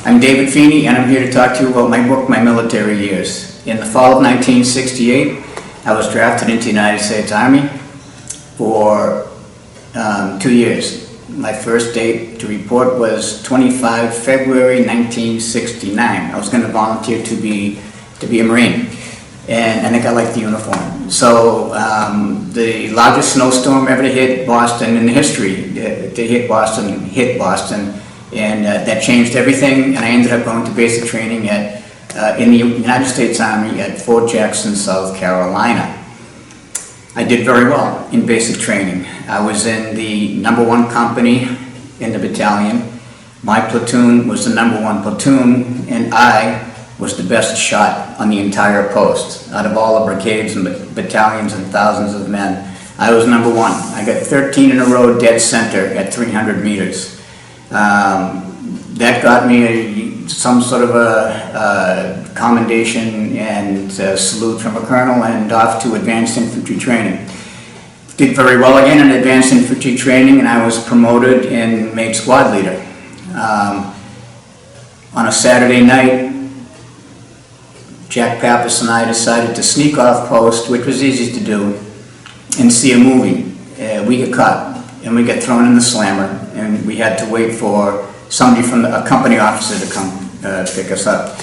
I'm David Feeney, and I'm here to talk to you about my book, My Military Years. In the fall of 1968, I was drafted into the United States Army for 2 years. My first date to report was 25 February 1969. I was going to volunteer to be a Marine, and I think I liked the uniform. So the largest snowstorm ever to hit Boston in history, hit Boston, and that changed everything, and I ended up going to basic training in the United States Army at Fort Jackson, South Carolina. I did very well in basic training. I was in the #1 company in the battalion. My platoon was the #1 platoon, and I was the best shot on the entire post. Out of all the brigades and battalions and thousands of men, I was #1. I got 13 in a row dead center at 300 meters. That got me some sort of a commendation and salute from a colonel, and off to advanced infantry training. Did very well again in advanced infantry training, and I was promoted and made squad leader. On a Saturday night, Jack Pappas and I decided to sneak off post, which was easy to do, and see a movie. We get caught, and we get thrown in the slammer, and we had to wait for somebody from a company officer to come pick us up.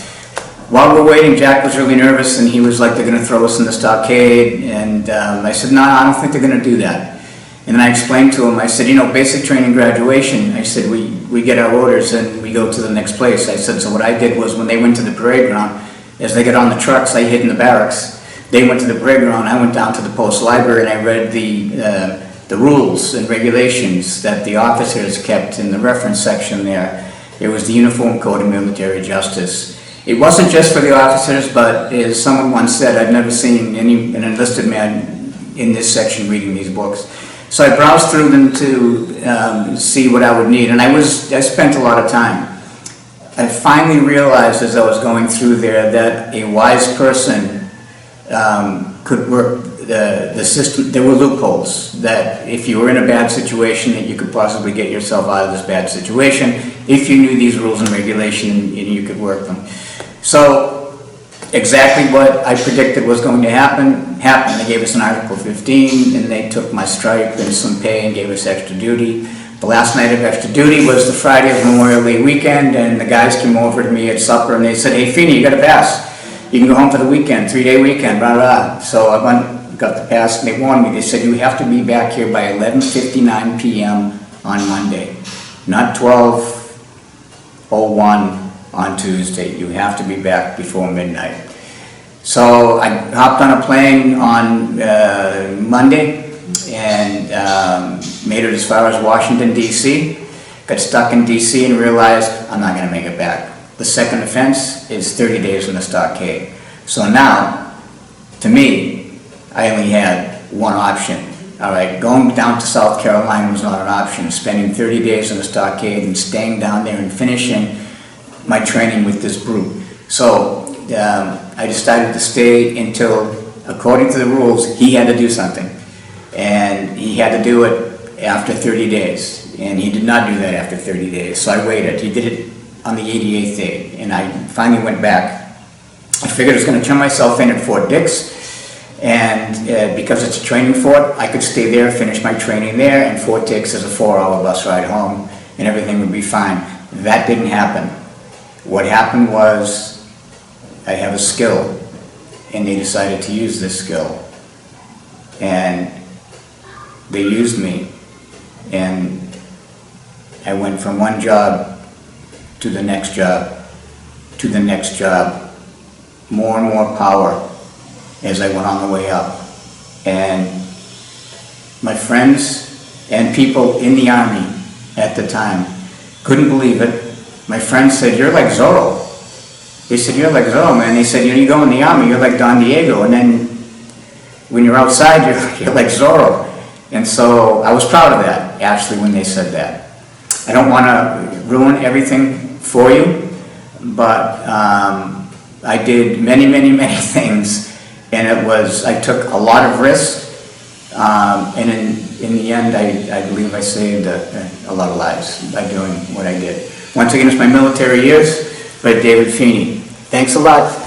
While we're waiting, Jack was really nervous, and he was like, they're going to throw us in the stockade, and I said, no, I don't think they're going to do that. And then I explained to him, I said, you know, basic training graduation, I said, we get our orders and we go to the next place. I said, so what I did was when they went to the parade ground, as they got on the trucks, I hid in the barracks. They went to the parade ground, I went down to the post library, and I read the rules and regulations that the officers kept in the reference section there. It was the Uniform Code of Military Justice. It wasn't just for the officers, but as someone once said, I've never seen an enlisted man in this section reading these books. So I browsed through them to see what I would need, and I spent a lot of time. I finally realized as I was going through there that a wise person could work the system. There were loopholes that if you were in a bad situation, that you could possibly get yourself out of this bad situation if you knew these rules and regulations and you could work them. So exactly what I predicted was going to happen happened. They gave us an Article 15, and they took my stripe and some pay and gave us extra duty. The last night of extra duty was the Friday of Memorial Day weekend, and the guys came over to me at supper and they said, hey Feeney, you got a pass. You can go home for the weekend, 3-day weekend, blah, blah. So I went, got the pass, and they warned me. They said, you have to be back here by 11:59 p.m. on Monday, not 12:01 on Tuesday. You have to be back before midnight. So I hopped on a plane on Monday and made it as far as Washington, D.C. Got stuck in D.C. and realized I'm not going to make it back. The second offense is 30 days in the stockade. So now, to me, I only had one option. All right, going down to South Carolina was not an option. Spending 30 days in the stockade and staying down there and finishing my training with this brute. So I decided to stay until, according to the rules, he had to do something. And he had to do it after 30 days. And he did not do that after 30 days. So I waited. He did it on the 88th day. And I finally went back. I figured I was going to turn myself in at Fort Dix. And because it's a training fort, I could stay there, finish my training there, and Fort Dix is a 4-hour bus ride home, and everything would be fine. That didn't happen. What happened was I have a skill, and they decided to use this skill. And they used me, and I went from one job to the next job, to the next job, more and more power as I went on the way up. And my friends and people in the Army at the time couldn't believe it. My friends said, you're like Zorro. They said, you're like Zorro, man. They said, you go in the Army, you're like Don Diego, and then when you're outside, you're like Zorro. And so I was proud of that, actually, when they said that. I don't want to ruin everything for you, but I did many, many, many things. And I took a lot of risks, and in the end, I believe I saved a lot of lives by doing what I did. Once again, it's my military years, but David Feeney. Thanks a lot.